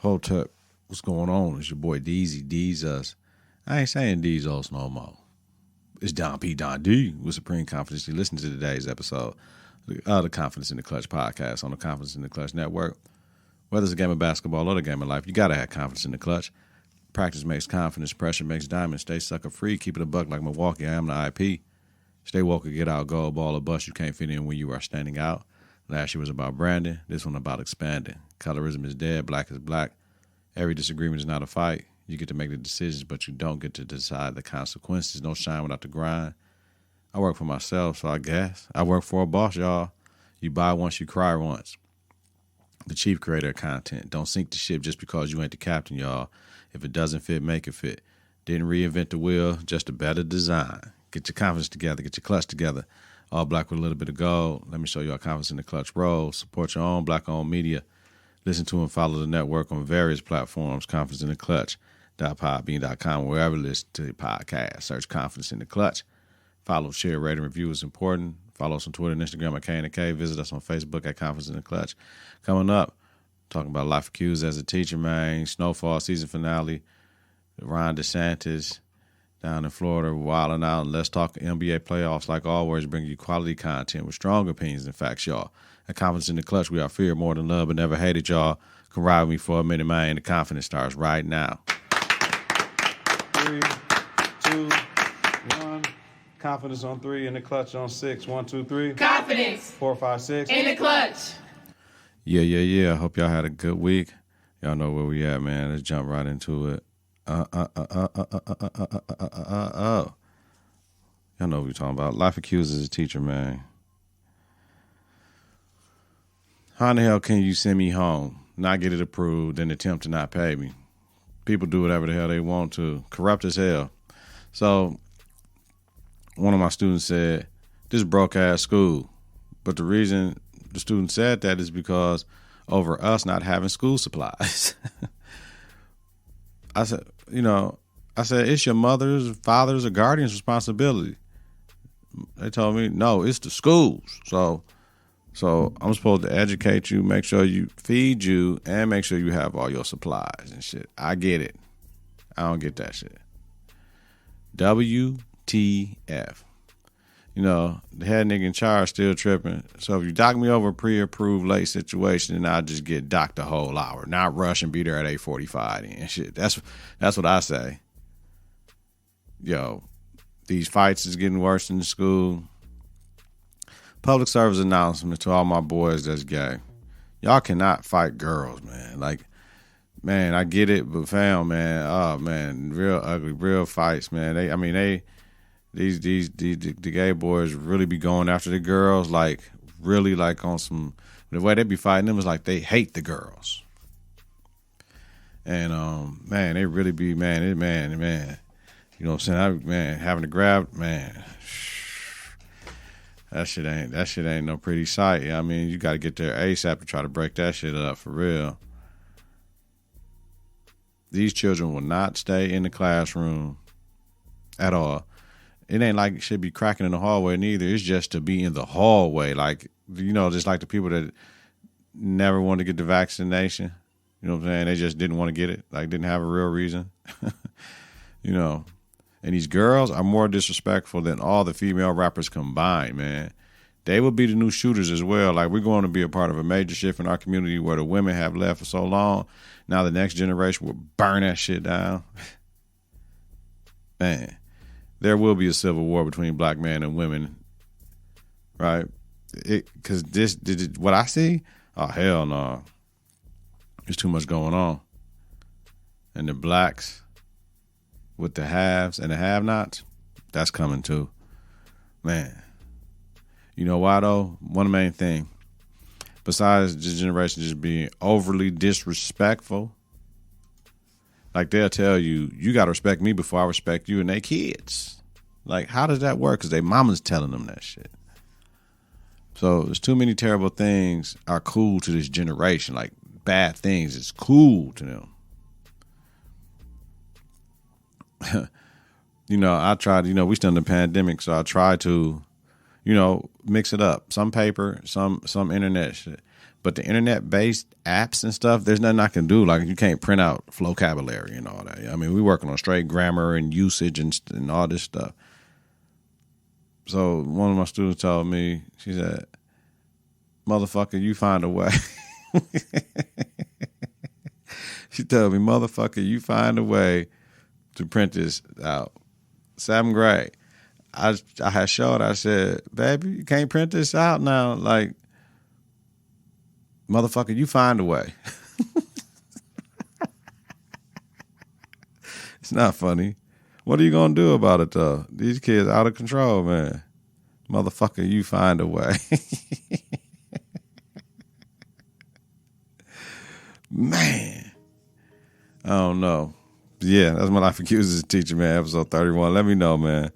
Hotep, what's going on? It's your boy Deezy, Deez us. I ain't saying Deez us no more. It's Don P. Don D with Supreme Confidence. You listen to today's episode of the Confidence in the Clutch podcast on the Confidence in the Clutch network. Whether it's a game of basketball or the game of life, you got to have confidence in the clutch. Practice makes confidence. Pressure makes diamonds. Stay sucker free. Keep it a buck like Milwaukee. I am the IP. Stay woke or get out. Gold ball or bust. You can't fit in when you are standing out. Last year was about branding. This one about expanding. Colorism is dead. Black is black. Every disagreement is not a fight. You get to make the decisions, but you don't get to decide the consequences. No shine without the grind. I work for myself, so I guess. I work for a boss, y'all. You buy once, you cry once. The chief creator of content. Don't sink the ship just because you ain't the captain, y'all. If it doesn't fit, make it fit. Didn't reinvent the wheel, just a better design. Get your confidence together. Get your clutch together. All black with a little bit of gold. Let me show you our confidence in the clutch roll. Support your own black-owned media. Listen to and follow the network on various platforms. Confidence in the Clutch.podbean.com. Wherever you listen to the podcast, search Confidence in the Clutch. Follow, share, rate, and review is important. Follow us on Twitter and Instagram at K&K. Visit us on Facebook at Confidence in the Clutch. Coming up, talking about life accused as a teacher, man. Snowfall season finale. Ron DeSantis down in Florida wilding out. And let's talk NBA playoffs. Like always, bringing you quality content with strong opinions and facts, y'all. At Confidence in the Clutch, we are fear more than love, but never hated, y'all. Come ride with me for a minute, man. The confidence starts right now. 3, 2, 1. Confidence on 3, in the clutch on 6. 1, 2, 3. Confidence. 4, 5, 6. In the clutch. Yeah. I hope y'all had a good week. Y'all know where we at, man. Let's jump right into it. Y'all know what we're talking about. Life accused as a teacher, man. How in the hell can you send me home, not get it approved, and attempt to not pay me? People do whatever the hell they want to. Corrupt as hell. So, one of my students said, this broke-ass school. But the reason the student said that is because over us not having school supplies. I said, it's your mother's, father's, or guardian's responsibility. They told me, no, it's the schools. So I'm supposed to educate you, make sure you feed you, and make sure you have all your supplies and shit. I get it. I don't get that shit. WTF. The head nigga in charge still tripping. So if you dock me over a pre-approved late situation, then I'll just get docked the whole hour. Not rush and be there at 8:45 and shit. That's what I say. Yo, these fights is getting worse in the school. Public service announcement to all my boys that's gay. Y'all cannot fight girls, man. Like, man, I get it, but fam, man, oh man, real ugly, real fights, man. These the gay boys really be going after the girls, like really like on some. The way they be fighting them is like they hate the girls, and man, they really be man. You know what I'm saying? Having to grab, man. That shit ain't no pretty sight. I mean, you got to get there ASAP to try to break that shit up for real. These children will not stay in the classroom at all. It ain't like it should be cracking in the hallway neither. It's just to be in the hallway. Like, just like the people that never wanted to get the vaccination. You know what I'm saying? They just didn't want to get it. Like, didn't have a real reason. And these girls are more disrespectful than all the female rappers combined, man. They will be the new shooters as well. Like, we're going to be a part of a major shift in our community where the women have left for so long. Now the next generation will burn that shit down. Man, there will be a civil war between black men and women, right? Because what I see, oh, hell no. There's too much going on. And the blacks with the haves and the have-nots, that's coming too. Man. You know why, though? One main thing. Besides this generation just being overly disrespectful, like they'll tell you, you got to respect me before I respect you and they kids. Like, how does that work? Because they mama's telling them that shit. So there's too many terrible things are cool to this generation. Like, bad things is cool to them. I tried, we still in the pandemic, so I try to, mix it up. Some paper, some internet shit. But the internet-based apps and stuff, there's nothing I can do. Like, you can't print out vocabulary and all that. I mean, we working on straight grammar and usage and all this stuff. So one of my students told me, she said, motherfucker, you find a way. She told me, motherfucker, you find a way to print this out. 7th grade. I had showed, I said, baby, you can't print this out now. Like, motherfucker, you find a way. It's not funny. What are you going to do about it, though? These kids out of control, man. Motherfucker, you find a way. Man. I don't know. Yeah, that's my life accuses teacher, man. Episode 31. Let me know, man.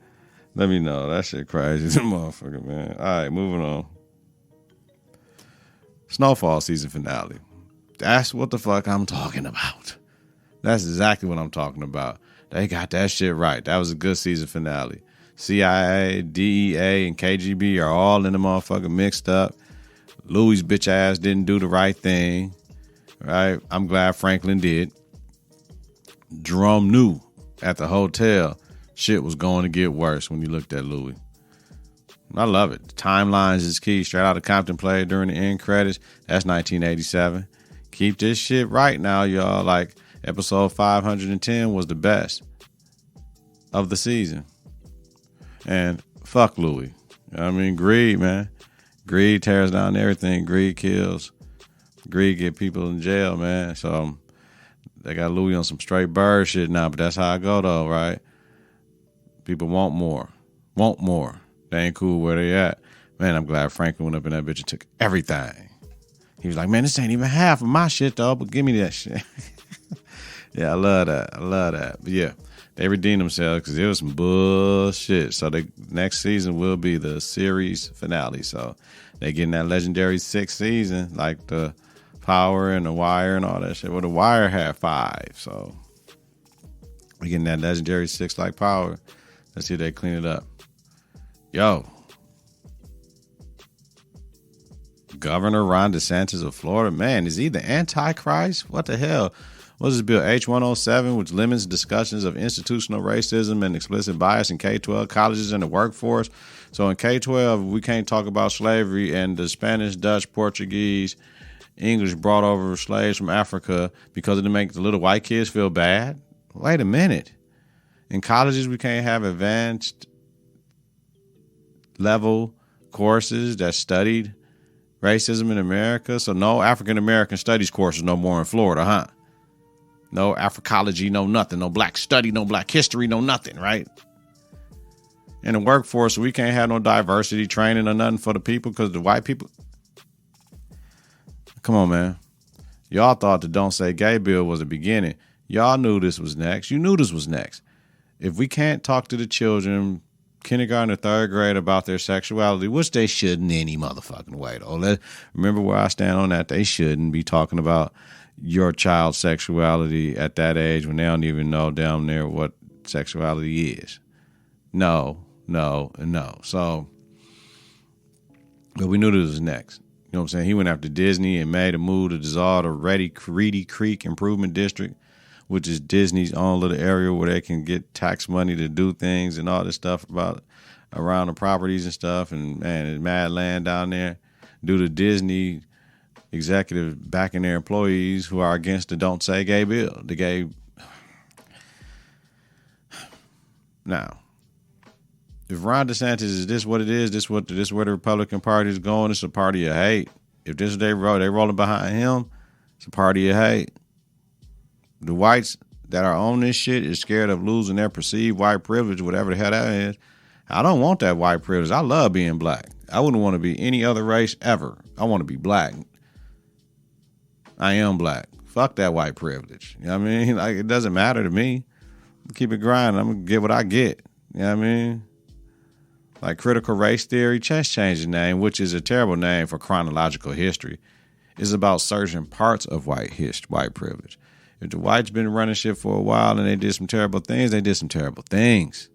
Let me know. That shit crazy. Motherfucker, man. All right, moving on. Snowfall season finale. That's what the fuck I'm talking about. That's exactly what I'm talking about. They got that shit right. That was a good season finale. CIA, DEA, and KGB are all in the motherfucker mixed up. Louis' bitch ass didn't do the right thing. Right? I'm glad Franklin did. Jerome knew at the hotel shit was going to get worse when you looked at Louis. I love it. The timelines is key. Straight out of Compton played during the end credits. That's 1987. Keep this shit right now, y'all. Like, episode 510 was the best of the season. And fuck Louis. You know what I mean? Greed, man. Greed tears down everything. Greed kills. Greed get people in jail, man. So they got Louis on some straight bird shit now, but that's how I go, though, right? People want more. Want more. They ain't cool where they at. Man, I'm glad Franklin went up in that bitch and took everything. He was like, man, this ain't even half of my shit, though, but give me that shit. Yeah, I love that. I love that. But yeah, they redeemed themselves because it was some bullshit. So the next season will be the series finale. So they getting that legendary 6th season, like the Power and the Wire and all that shit. Well, the Wire had 5. So we getting that legendary 6 like Power. Let's see if they clean it up. Yo. Governor Ron DeSantis of Florida. Man, is he the Antichrist? What the hell? What is this bill? H107, which limits discussions of institutional racism and explicit bias in K-12 colleges and the workforce. So in K-12, we can't talk about slavery and the Spanish, Dutch, Portuguese, English brought over slaves from Africa because it make the little white kids feel bad. Wait a minute. In colleges, we can't have advanced level courses that studied racism in America. So no African American studies courses no more in Florida, huh? No Africology, no nothing. No black study, no black history, no nothing, right? In the workforce, we can't have no diversity training or nothing for the people because the white people. Come on, man. Y'all thought the Don't Say Gay bill was the beginning. Y'all knew this was next. You knew this was next. If we can't talk to the children, kindergarten or 3rd grade, about their sexuality, which they shouldn't any motherfucking way, though. Remember where I stand on that. They shouldn't be talking about your child's sexuality at that age when they don't even know down there what sexuality is. No, and no. So, but we knew this was next. You know what I'm saying? He went after Disney and made a move to dissolve the Reedy Creek Improvement District, which is Disney's own little area where they can get tax money to do things and all this stuff about around the properties and stuff. And man, there's mad land down there due to Disney executives backing their employees who are against the Don't Say Gay bill. The gay. Now, if Ron DeSantis is this what it is, this where the Republican Party is going, it's a party of hate. If this is they rolling behind him, it's a party of hate. The whites that are on this shit is scared of losing their perceived white privilege, whatever the hell that is. I don't want that white privilege. I love being black. I wouldn't want to be any other race ever. I want to be black. I am black. Fuck that white privilege. You know what I mean? Like, it doesn't matter to me. Keep it grinding. I'm going to get what I get. You know what I mean? Like critical race theory, just changed the name, which is a terrible name for chronological history. It's about certain parts of white privilege. If the whites been running shit for a while and they did some terrible things, they did some terrible things.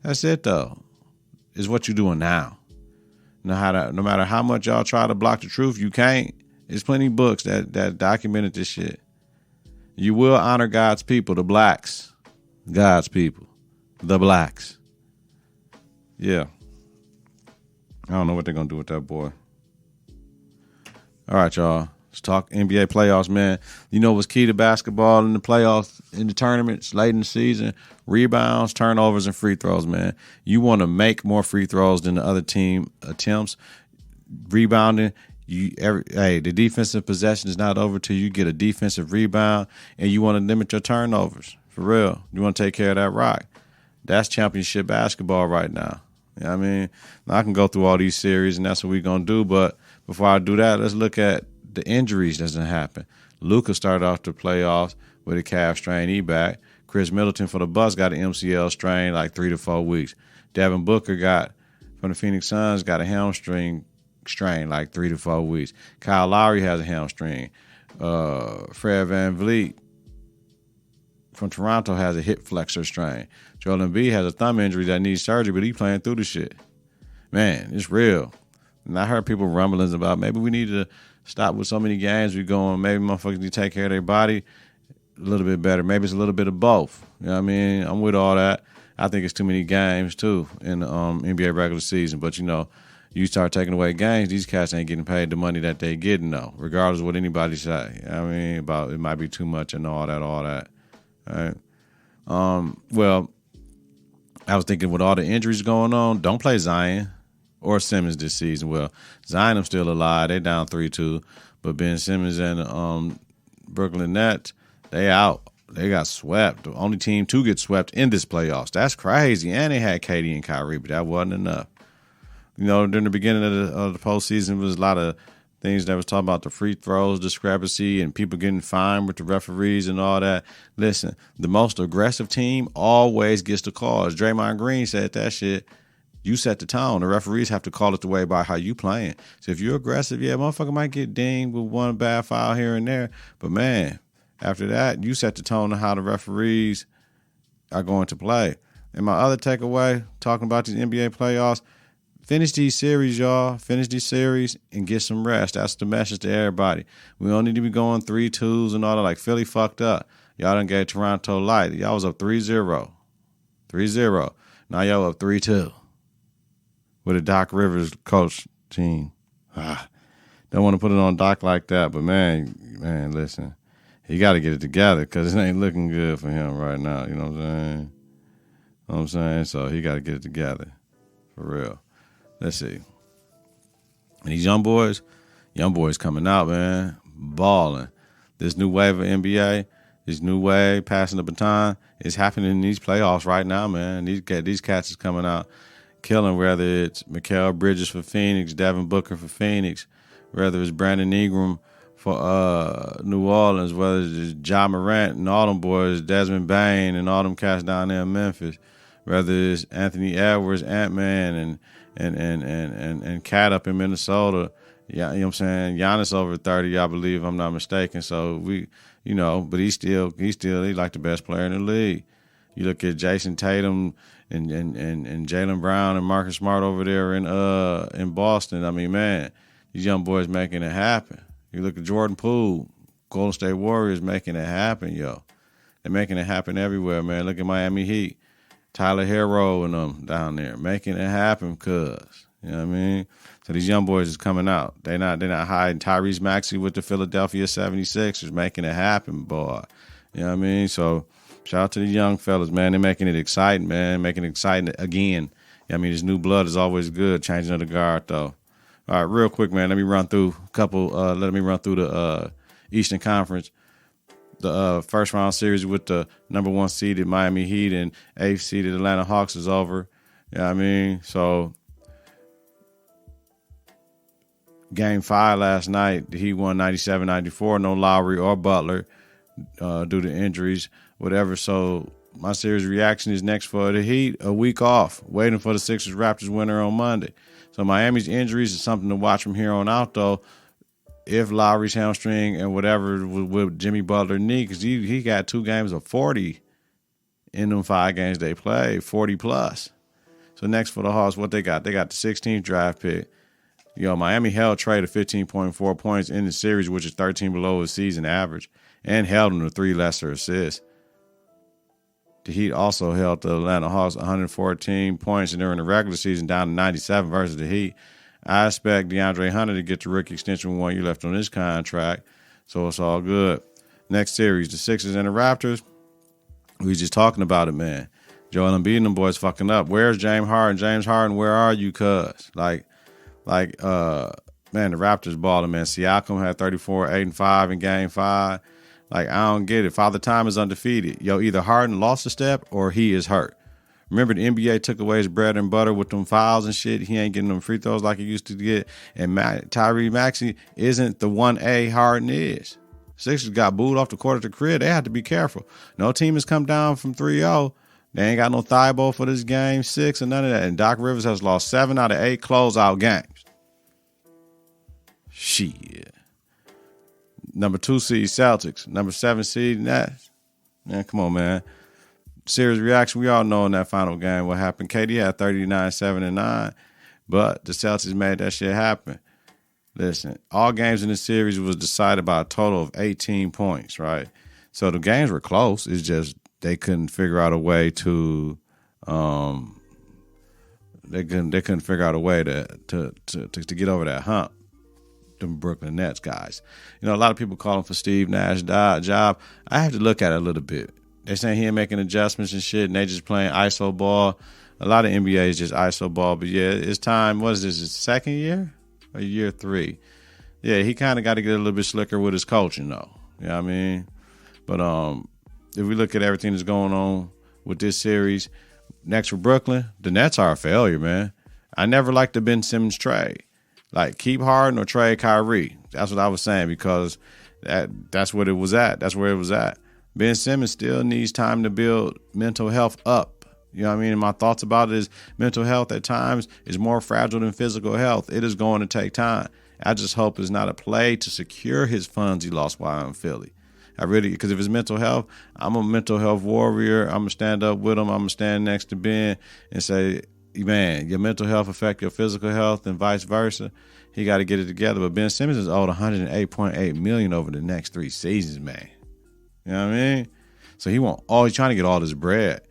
That's it, though. It's what you're doing now. No matter how much y'all try to block the truth, you can't. There's plenty of books that documented this shit. You will honor God's people, the blacks. God's people. The blacks. Yeah. I don't know what they're going to do with that boy. All right, y'all. Let's talk NBA playoffs, man. You know what's key to basketball in the playoffs, in the tournaments, late in the season? Rebounds, turnovers, and free throws, man. You want to make more free throws than the other team attempts. Rebounding, the defensive possession is not over till you get a defensive rebound, and you want to limit your turnovers. For real. You want to take care of that rock. That's championship basketball right now. You know what I mean? Now, I can go through all these series, and that's what we're going to do, but before I do that, let's look at the injuries that doesn't happen. Luka started off the playoffs with a calf strain. He back. Chris Middleton for the Bucks got an MCL strain like 3 to 4 weeks. Devin Booker from the Phoenix Suns got a hamstring strain like 3 to 4 weeks. Kyle Lowry has a hamstring. Fred VanVleet from Toronto has a hip flexor strain. Joel Embiid has a thumb injury that needs surgery, but he playing through the shit. Man, it's real. And I heard people rumblings about maybe we need to stop with so many games we going. Maybe motherfuckers need to take care of their body a little bit better. Maybe it's a little bit of both. You know what I mean? I'm with all that. I think it's too many games, too, in the NBA regular season. But, you start taking away games, these cats ain't getting paid the money that they getting, though, regardless of what anybody say. You know what I mean? About it might be too much and all that. All right? Well, I was thinking with all the injuries going on, don't play Zion or Simmons this season. Well, Zion is still alive. They down 3-2. But Ben Simmons and Brooklyn Nets, they out. They got swept. The only team to get swept in this playoffs. That's crazy. And they had KD and Kyrie, but that wasn't enough. During the beginning of the postseason, was a lot of things that was talking about the free throws discrepancy and people getting fined with the referees and all that. Listen, the most aggressive team always gets the calls. Draymond Green said that shit. You set the tone. The referees have to call it the way by how you playing. So if you're aggressive, yeah, motherfucker might get dinged with one bad foul here and there. But, man, after that, you set the tone on how the referees are going to play. And my other takeaway, talking about these NBA playoffs, finish these series, y'all. Finish these series and get some rest. That's the message to everybody. We don't need to be going 3-2s and all that. Like, Philly fucked up. Y'all done gave Toronto light. Y'all was up 3-0. 3-0. Now y'all up 3-2. With a Doc Rivers coach team. Don't want to put it on Doc like that, but man, listen. He got to get it together because it ain't looking good for him right now. You know what I'm saying? So he got to get it together. For real. Let's see. And these young boys coming out, man, balling. This new wave of NBA, this new wave, passing the baton, is happening in these playoffs right now, man. These cats is coming out killing, whether it's Mikal Bridges for Phoenix, Devin Booker for Phoenix, whether it's Brandon Ingram for New Orleans, whether it's Ja Morant and all them boys, Desmond Bain and all them cats down there in Memphis, whether it's Anthony Edwards, Ant-Man, and Cat up in Minnesota. Yeah, you know what I'm saying? Giannis over 30, I believe, if I'm not mistaken. So but he's like the best player in the league. You look at Jason Tatum and Jaylen Brown and Marcus Smart over there in Boston. I mean, man, these young boys making it happen. You look at Jordan Poole, Golden State Warriors making it happen, yo. They're making it happen everywhere, man. Look at Miami Heat. Tyler Hero and them down there making it happen, cuz. You know what I mean? So these young boys is coming out. They're not hiding. Tyrese Maxey with the Philadelphia 76ers making it happen, boy. You know what I mean? So shout out to the young fellas, man. They're making it exciting, man. Making it exciting again. I mean, this new blood is always good. Changing of the guard, though. All right, real quick, man. Let me run through the Eastern Conference. The first round series with the number 1 seeded Miami Heat and 8th seeded Atlanta Hawks is over. You know what I mean? So Game 5 last night, the Heat won 97-94. No Lowry or Butler due to injuries, whatever. So my series reaction is next for the Heat, a week off, waiting for the Sixers-Raptors winner on Monday. So Miami's injuries is something to watch from here on out, though. If Lowry's hamstring and whatever with Jimmy Butler knee, because he got 2 games of 40 in them 5 games they played, 40 plus. So next for the Hawks, what they got? They got the 16th draft pick. Miami held Trey to 15.4 points in the series, which is 13 below his season average, and held him to 3 lesser assists. The Heat also held the Atlanta Hawks 114 points during the regular season, down to 97 versus the Heat. I expect DeAndre Hunter to get the rookie extension with 1 year left on his contract, so it's all good. Next series, the Sixers and the Raptors. We was just talking about it, man. Joel Embiid and them boys fucking up. Where's James Harden? James Harden, where are you, cuz? Man, the Raptors balling, man. Siakam had 34, 8 and 5 in game 5. I don't get it. Father Time is undefeated. Either Harden lost a step or he is hurt. Remember, the NBA took away his bread and butter with them fouls and shit. He ain't getting them free throws like he used to get. And Tyrese Maxey isn't the 1A Harden is. Sixers got booed off the court at the crib. They had to be careful. No team has come down from 3-0. They ain't got no Thibault for this game 6 and none of that. And Doc Rivers has lost 7 out of 8 closeout games. Shit. Number 2 seed Celtics. Number 7 seed Nets. Man, come on, man. Series reaction. We all know in that final game what happened. KD had 39, 7 and 9. But the Celtics made that shit happen. Listen, all games in the series was decided by a total of 18 points, right? So the games were close. It's just they couldn't figure out a way to they couldn't figure out a way to get over that hump. Them Brooklyn Nets guys. A lot of people calling for Steve Nash's job. I have to look at it a little bit. They're saying he ain't making adjustments and shit, and they just playing ISO ball. A lot of NBA is just ISO ball, but yeah, it's time. What is this, his second year? Or year 3? Yeah, he kind of got to get a little bit slicker with his coaching, though. You know what I mean? But if we look at everything that's going on with this series, next for Brooklyn, the Nets are a failure, man. I never liked the Ben Simmons trade. Keep Harden or trade Kyrie. That's what I was saying, because that's what it was at. That's where it was at. Ben Simmons still needs time to build mental health up. You know what I mean? And my thoughts about it is mental health at times is more fragile than physical health. It is going to take time. I just hope it's not a play to secure his funds he lost while in Philly. Because if it's mental health, I'm a mental health warrior. I'm going to stand up with him. I'm going to stand next to Ben and say, man, your mental health affect your physical health and vice versa. He got to get it together. But Ben Simmons is owed $108.8 million over the next 3 seasons, man. You know what I mean? So he's trying to get all this bread.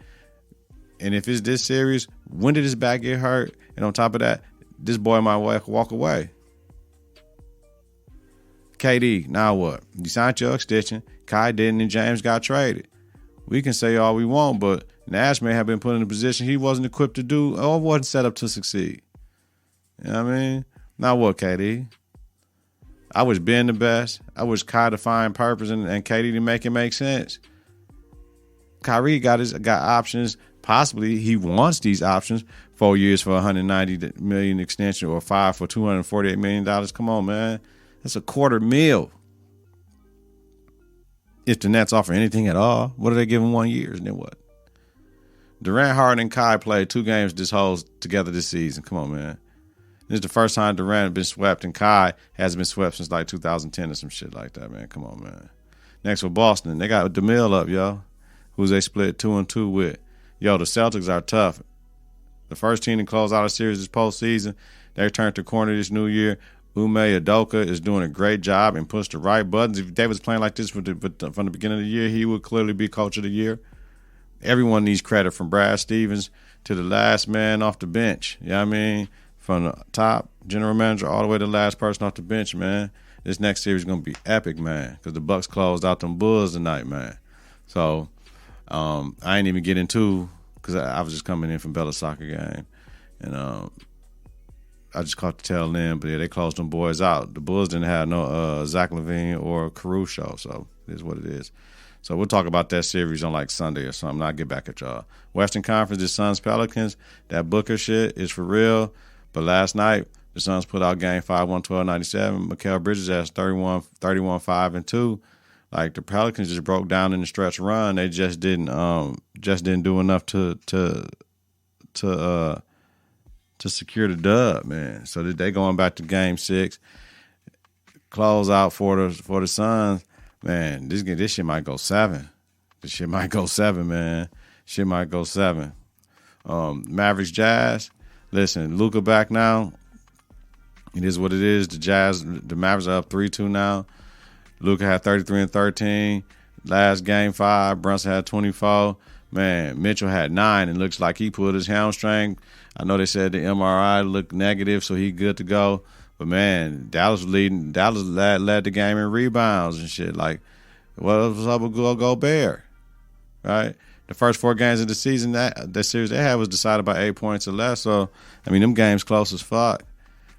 And if it's this series, when did his back get hurt? And on top of that, this boy might walk away. KD, now what? You signed your extension. Kai didn't, and James got traded. We can say all we want, but Nash may have been put in a position he wasn't equipped to do or wasn't set up to succeed. You know what I mean? Now what, KD? I wish Ben the best. I wish Kai to find purpose and KD to make it make sense. Kyrie got options. Possibly he wants these options. 4 years for $190 million extension or 5 for $248 million. Come on, man. That's $250,000. If the Nets offer anything at all, what are they giving 1 year? And then what? Durant, Harden, and Kai played 2 games together this season. Come on, man. This is the first time Durant has been swept and Kai hasn't been swept since 2010 or some shit like that, man. Come on, man. Next for Boston, they got DeMille up, yo, who's they split 2-2 with. Yo, the Celtics are tough. The first team to close out a series this postseason. They turned the corner this new year. Ume Udoka is doing a great job and pushed the right buttons. If they was playing like this from the beginning of the year, he would clearly be coach of the year. Everyone needs credit, from Brad Stevens to the last man off the bench. You know what I mean? From the top general manager all the way to the last person off the bench, man. This next series is going to be epic, man, because the Bucks closed out them Bulls tonight, man. So I ain't even get into, because I was just coming in from Bella soccer game, and I just caught the tail end, but yeah, they closed them boys out. The Bulls didn't have no Zach LaVine or Caruso, so it is what it is. So we'll talk about that series on Sunday or something. I'll get back at y'all. Western Conference, the Suns Pelicans, that Booker shit is for real. But last night, the Suns put out game 5, 112-97. Mikal Bridges has 31, 5 and 2. The Pelicans just broke down in the stretch run. They just didn't do enough to secure the dub, man. So they going back to game 6. Close out for the Suns. Man, this shit might go 7. This shit might go 7, man. Shit might go 7. Mavericks Jazz. Listen, Luka back now. It is what it is. The Mavericks are up 3-2 now. Luka had 33 and 13. Last game 5, Brunson had 24. Man, Mitchell had 9 and looks like he pulled his hamstring. I know they said the MRI looked negative, so he good to go. But man, Dallas led the game in rebounds and shit. Like, what's up with Gobert? Right? The first 4 games of the season, that series they had was decided by 8 points or less. So, I mean, them games close as fuck.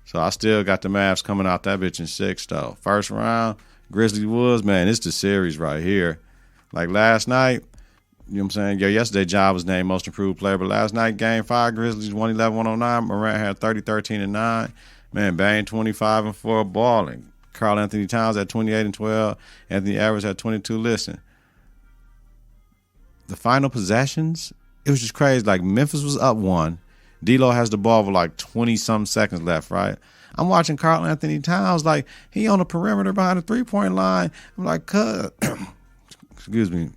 So I still got the Mavs coming out that bitch in 6, though. First round, Grizzlies Wolves, man, it's the series right here. Like last night, you know what I'm saying? Yesterday, Ja was named most improved player, but last night, game 5, Grizzlies 111-109. Morant had 30, 13, and 9. Man, Bane 25 and 4 balling. Karl Anthony Towns at 28 and 12. Anthony Edwards at 22. Listen, the final possessions, it was just crazy. Like Memphis was up 1. D'Lo has the ball with like 20-something seconds left, right? I'm watching Karl Anthony Towns like he on the perimeter behind the 3-point line. I'm like, excuse me.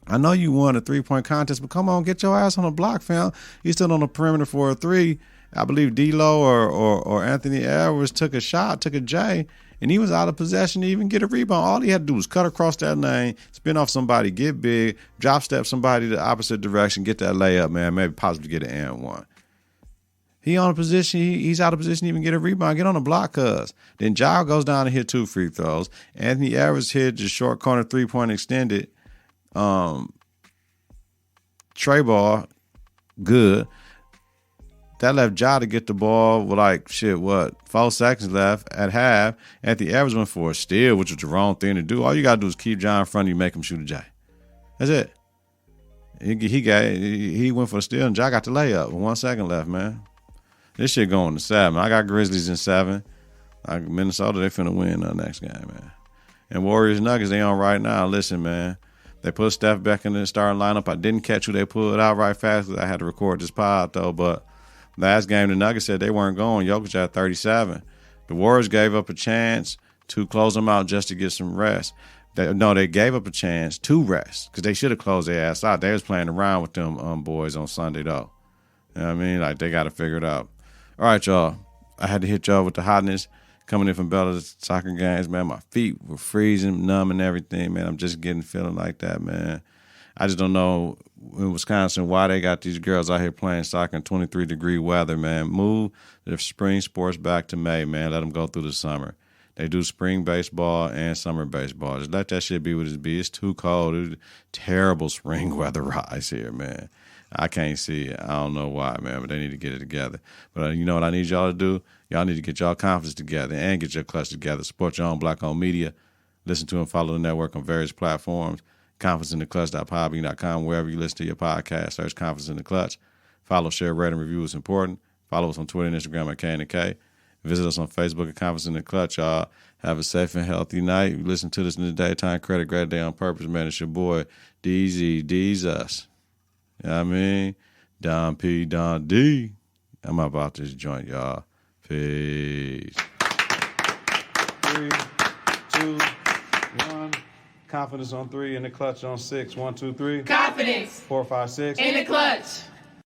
I know you won a 3-point contest, but come on, get your ass on the block, fam. You stood on the perimeter for a 3. I believe D'Lo or Anthony Edwards took a J, and he was out of possession to even get a rebound. All he had to do was cut across that lane, spin off somebody, get big, drop step somebody the opposite direction, get that layup, man, maybe possibly get an and one. He on a position, he's out of position to even get a rebound. Get on the block, cuz. Then Ja goes down and hit 2 free throws. Anthony Edwards hit just short corner 3-point extended. Trey ball, good. That left Ja to get the ball with 4 seconds left at half. Anthony Edwards went for a steal, which was the wrong thing to do. All you got to do is keep Ja in front of you, make him shoot a J. That's it. He went for the steal, and Ja got the layup with 1 second left, man. This shit going to 7. I got Grizzlies in 7. Minnesota, they finna win the next game, man. And Warriors Nuggets, they on right now. Listen, man. They put Steph back in the starting lineup. I didn't catch who they pulled out right fast because I had to record this pod, though. But last game, the Nuggets said they weren't going. Jokic had 37. The Warriors gave up a chance to close them out just to get some rest. They gave up a chance to rest because they should have closed their ass out. They was playing around with them boys on Sunday, though. You know what I mean? Like, they got to figure it out. All right, y'all. I had to hit y'all with the hotness coming in from Bella's soccer games, man. My feet were freezing, numb, and everything, man. I'm just feeling like that, man. I just don't know in Wisconsin why they got these girls out here playing soccer in 23-degree weather, man. Move the spring sports back to May, man. Let them go through the summer. They do spring baseball and summer baseball. Just let that shit be what it be. It's too cold. It's terrible spring weather rise here, man. I can't see it. I don't know why, man, but they need to get it together. But you know what I need y'all to do? Y'all need to get y'all confidence together and get your clutch together. Support your own Black-owned media. Listen to and follow the network on various platforms. ConfidenceInTheClutch.podbean.com. Wherever you listen to your podcast, search Confidence in the Clutch. Follow, share, rate, and review is important. Follow us on Twitter and Instagram at K&K. Visit us on Facebook at Confidence in the Clutch, y'all. Have a safe and healthy night. You listen to this in the daytime. Credit, great day on purpose, man. It's your boy, Deezy. D's us. You know what I mean? Don P. Don D. I'm about this joint, y'all. Peace. 3, 2, 1. Confidence on 3, in the clutch on 6. 1, 2, 3. Confidence. 4, 5, 6. In the clutch.